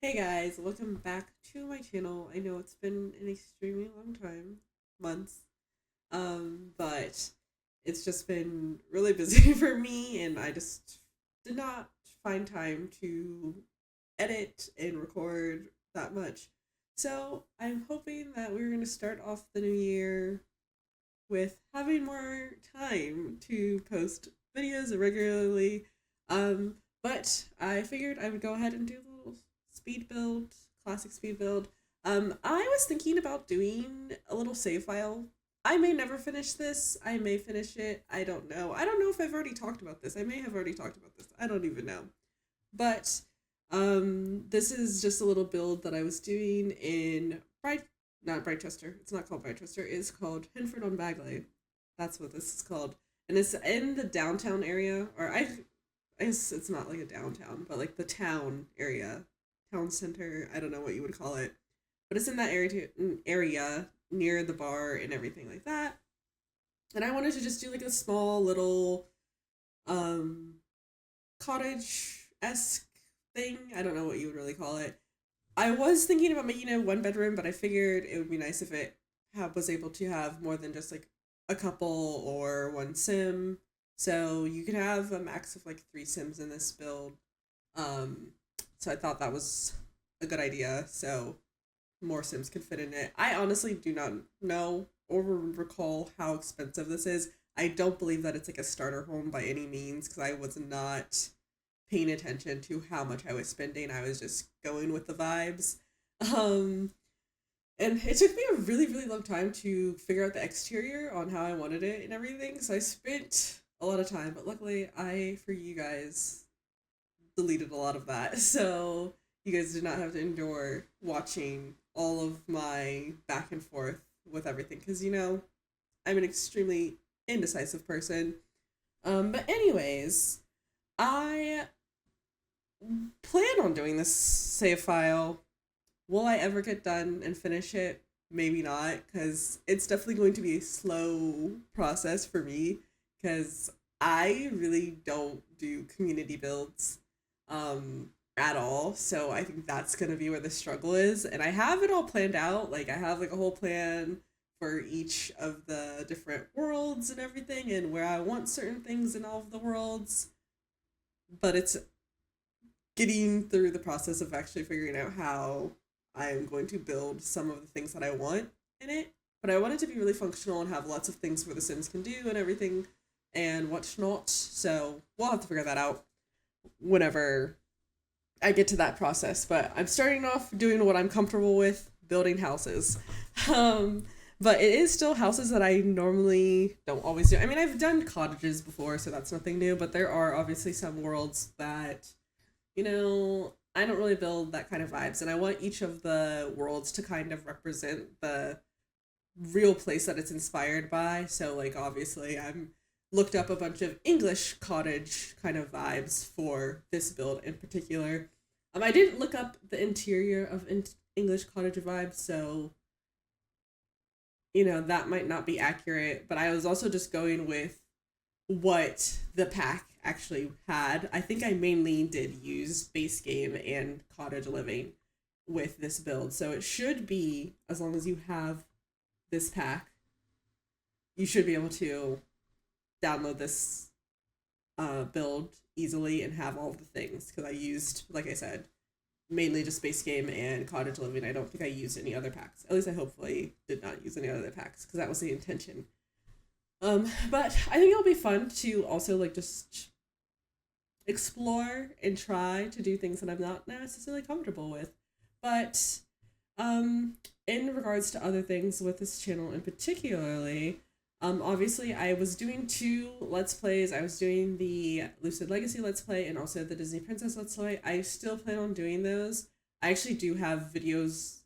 Hey guys, welcome back to my channel. I know it's been an extremely long time, months, but it's just been really busy for me, and I just did not find time to edit and record that much. So I'm hoping that we're going to start off the new year with having more time to post videos regularly. But I figured I would go ahead and do a little speed build, classic speed build. I was thinking about doing a little save file. I may never finish this. I may finish it. I don't know. I don't know if I've already talked about this. I may have already talked about this. I don't even know. But this is just a little build that I was doing in not Brightchester. It's not called Brightchester. It's called Henford on Bagley. That's what this is called, and it's in the downtown area. I guess it's not like a downtown, but like the town area, town center. I don't know what you would call it, but it's in that area near the bar and everything like that. And I wanted to just do like a small little um cottage esque thing. I don't know what you would really call it. I was thinking about making it one bedroom, but I figured it would be nice if it was able to have more than just like a couple or one sim. So you could have a max of like three sims in this build. Um, so I thought that was a good idea. So more sims could fit in it. I honestly do not know or recall how expensive this is. I don't believe that it's like a starter home by any means because I was not paying attention to how much I was spending. I was just going with the vibes. Um, and it took me a really, really long time to figure out the exterior on how I wanted it and everything. So I spent a lot of time, but luckily for you guys, deleted a lot of that. So you guys did not have to endure watching all of my back and forth with everything. Because, I'm an extremely indecisive person. But anyways, I plan on doing this save file. Will I ever get done and finish it? Maybe not, because it's definitely going to be a slow process for me, because I really don't do community builds at all. So I think that's going to be where the struggle is. And I have it all planned out. Like, I have like a whole plan for each of the different worlds and everything, and where I want certain things in all of the worlds. But it's getting through the process of actually figuring out how I'm going to build some of the things that I want in it. But I want it to be really functional and have lots of things where the Sims can do and everything and what's not. So we'll have to figure that out whenever I get to that process. But I'm starting off doing what I'm comfortable with, building houses. Um, but it is still houses that I normally don't always do. I mean, I've done cottages before, so that's nothing new, but there are obviously some worlds that I don't really build that kind of vibes, and I want each of the worlds to kind of represent the real place that it's inspired by. So, like, obviously, I'm looked up a bunch of English cottage kind of vibes for this build in particular. I didn't look up the interior of English cottage vibes, so that might not be accurate. But I was also just going with what the pack actually had. I think I mainly did use base game and cottage living with this build. So it should be, as long as you have this pack, you should be able to download this build easily and have all of the things. Because I used, like I said, mainly just base game and cottage living. I don't think I used any other packs. At least I hopefully did not use any other packs because that was the intention. But I think it'll be fun to also like just explore and try to do things that I'm not necessarily comfortable with. But um, in regards to other things with this channel in particularly, obviously I was doing two Let's Plays. I was doing the Lucid Legacy Let's Play and also the Disney Princess Let's Play. I still plan on doing those. I actually do have videos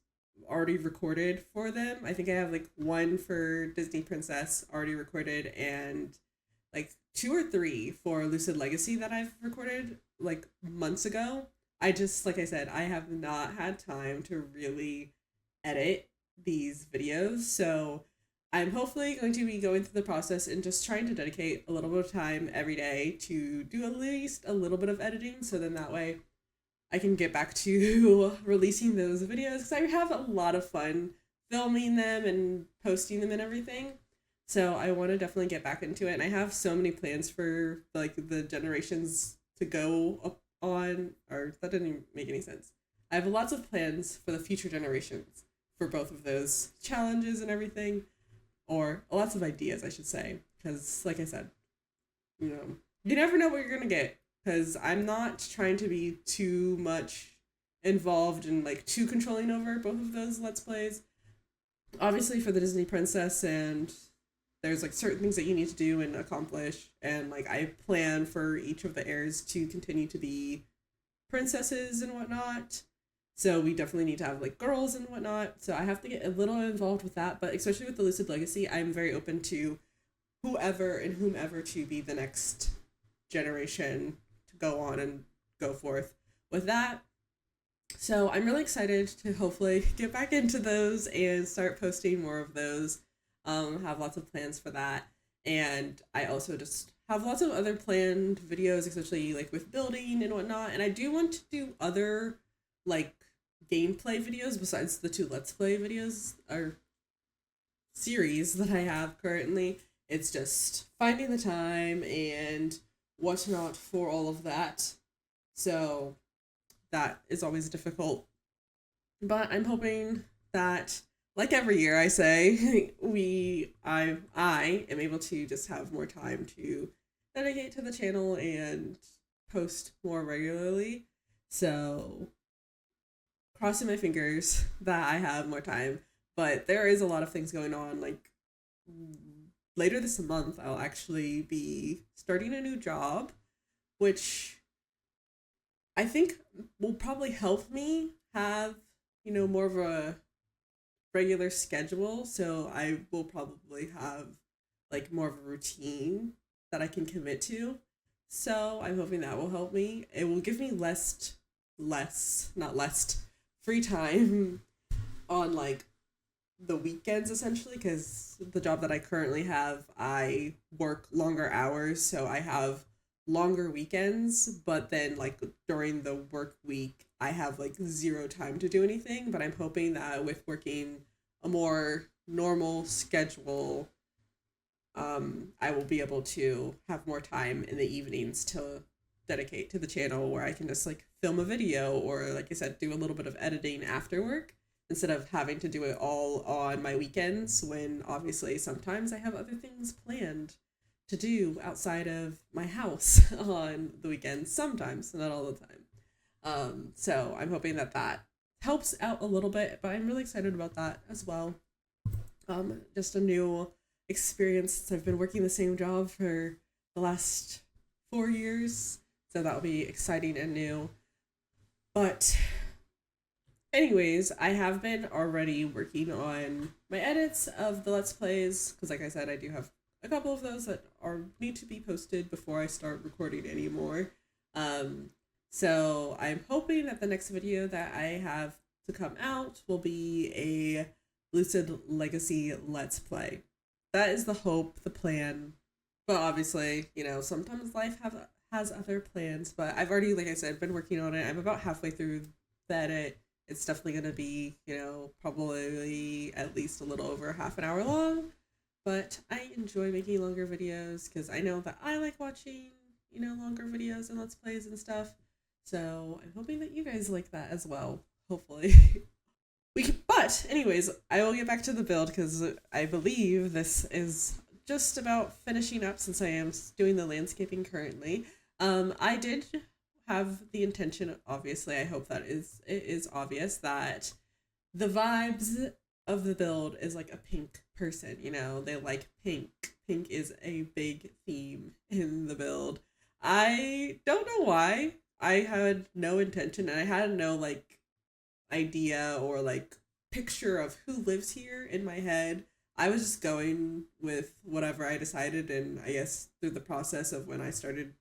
already recorded for them. I think I have like one for Disney Princess already recorded and like two or three for Lucid Legacy that I've recorded like months ago. I just, like I said, I have not had time to really edit these videos. So I'm hopefully going to be going through the process and just trying to dedicate a little bit of time every day to do at least a little bit of editing. So then that way I can get back to releasing those videos because I have a lot of fun filming them and posting them and everything. So I want to definitely get back into it. And I have so many plans for like the generations to go up on, or that didn't even make any sense. I have lots of plans for the future generations for both of those challenges and everything, or lots of ideas, I should say. Because, like I said, you never know what you're gonna get. Because I'm not trying to be too much involved and like too controlling over both of those let's plays. Obviously, for the Disney Princess, and there's like certain things that you need to do and accomplish, and like I plan for each of the heirs to continue to be princesses and whatnot. So we definitely need to have like girls and whatnot. So I have to get a little involved with that. But especially with the Lucid Legacy, I'm very open to whoever and whomever to be the next generation to go on and go forth with that. So I'm really excited to hopefully get back into those and start posting more of those. Have lots of plans for that. And I also just have lots of other planned videos, especially like with building and whatnot. And I do want to do other like gameplay videos besides the two Let's Play videos or series that I have currently. It's just finding the time and whatnot for all of that. So that is always difficult. But I'm hoping that, like every year I say, I am able to just have more time to dedicate to the channel and post more regularly. So crossing my fingers that I have more time. But there is a lot of things going on. Like later this month, I'll actually be starting a new job, which I think will probably help me have, more of a regular schedule. So I will probably have like more of a routine that I can commit to. So I'm hoping that will help me. It will give me not less, free time on like the weekends essentially, because the job that I currently have, I work longer hours, so I have longer weekends, but then like during the work week I have like zero time to do anything. But I'm hoping that with working a more normal schedule, I will be able to have more time in the evenings to dedicate to the channel, where I can just like film a video or, like I said, do a little bit of editing after work instead of having to do it all on my weekends, when obviously sometimes I have other things planned to do outside of my house on the weekends, sometimes, not all the time. So I'm hoping that that helps out a little bit, but I'm really excited about that as well. Just a new experience since I've been working the same job for the last 4 years, so that'll be exciting and new. But anyways, I have been already working on my edits of the Let's Plays, because like I said, I do have a couple of those that are need to be posted before I start recording anymore. So I'm hoping that the next video that I have to come out will be a Lucid Legacy Let's Play. That is the hope, the plan. But obviously, sometimes life has other plans. But I've already, like I said, been working on it. I'm about halfway through the edit. It's definitely going to be, probably at least a little over half an hour long. But I enjoy making longer videos because I know that I like watching, longer videos and Let's Plays and stuff. So I'm hoping that you guys like that as well, hopefully. But anyways, I will get back to the build because I believe this is just about finishing up, since I am doing the landscaping currently. I did have the intention, obviously, I hope that it is obvious, that the vibes of the build is like a pink person, they like pink. Pink is a big theme in the build. I don't know why. I had no intention, and I had no like idea or like picture of who lives here in my head. I was just going with whatever I decided, and I guess through the process of when I started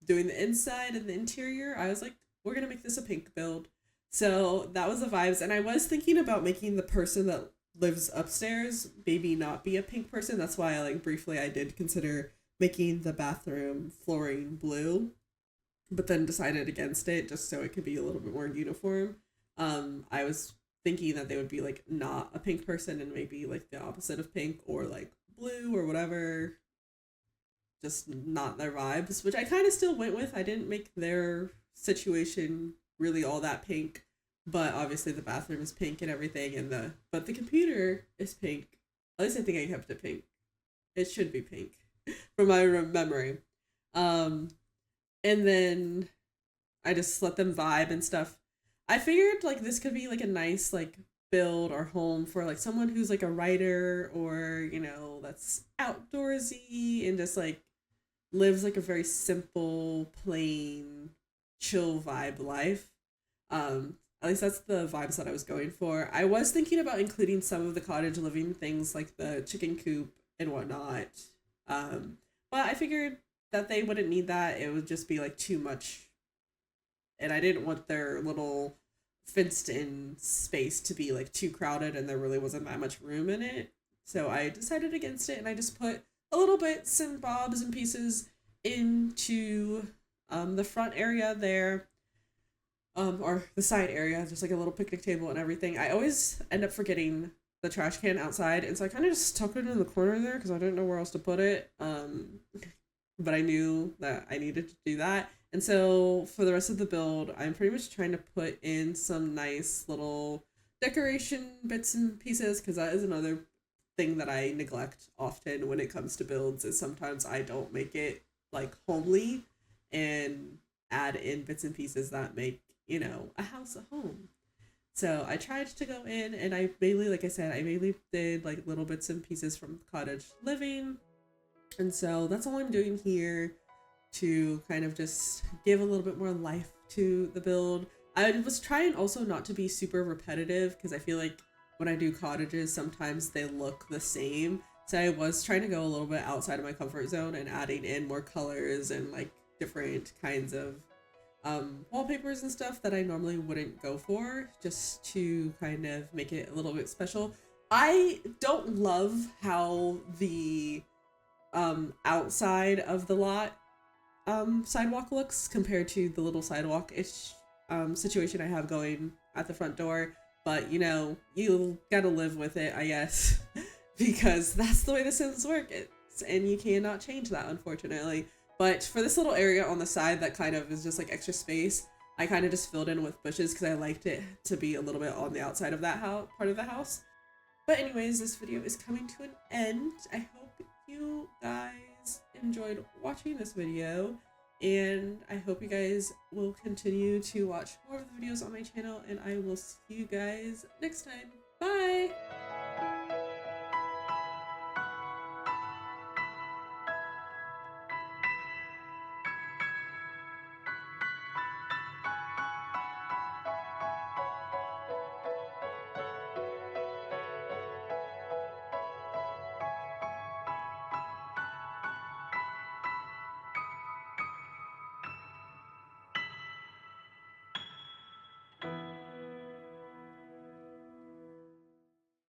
doing the inside and the interior, I was like, we're gonna make this a pink build. So that was the vibes, and I was thinking about making the person that lives upstairs maybe not be a pink person. That's why I like briefly I did consider making the bathroom flooring blue. but then decided against it just so it could be a little bit more uniform. I was thinking that they would be like not a pink person and maybe like the opposite of pink or like blue or whatever, just not their vibes, which I kind of still went with. I didn't make their situation really all that pink, but obviously the bathroom is pink and everything, and the computer is pink. At least I think I kept it pink. It should be pink from my memory. Um, and then I just let them vibe and stuff. I figured like this could be like a nice like build or home for like someone who's like a writer or that's outdoorsy and just like lives like a very simple, plain, chill vibe life. At least that's the vibes that I was going for. I was thinking about including some of the cottage living things like the chicken coop and whatnot. Um, but I figured that they wouldn't need that. It would just be like too much, and I didn't want their little fenced in space to be like too crowded and there really wasn't that much room in it. So I decided against it and I just put a little bits and bobs and pieces into the front area there, or the side area, just like a little picnic table and everything. I always end up forgetting the trash can outside, and so I kind of just tucked it in the corner there because I didn't know where else to put it. But I knew that I needed to do that. And so for the rest of the build, I'm pretty much trying to put in some nice little decoration bits and pieces because that is another thing that I neglect often when it comes to builds is sometimes I don't make it like homely and add in bits and pieces that make, a house a home. So I tried to go in and I mainly, like I said, I mainly did like little bits and pieces from cottage living. And so that's all I'm doing here to kind of just give a little bit more life to the build. I was trying also not to be super repetitive because I feel like when I do cottages, sometimes they look the same. So I was trying to go a little bit outside of my comfort zone and adding in more colors and like different kinds of wallpapers and stuff that I normally wouldn't go for, just to kind of make it a little bit special. I don't love how the outside of the lot sidewalk looks compared to the little sidewalk-ish situation I have going at the front door. But you gotta live with it, I guess, because that's the way the Sims work. And you cannot change that, unfortunately. But for this little area on the side that kind of is just like extra space, I kind of just filled in with bushes because I liked it to be a little bit on the outside of that part of the house. But anyways, this video is coming to an end. I hope you guys enjoyed watching this video, and I hope you guys will continue to watch more of the videos on my channel, and I will see you guys next time. Bye!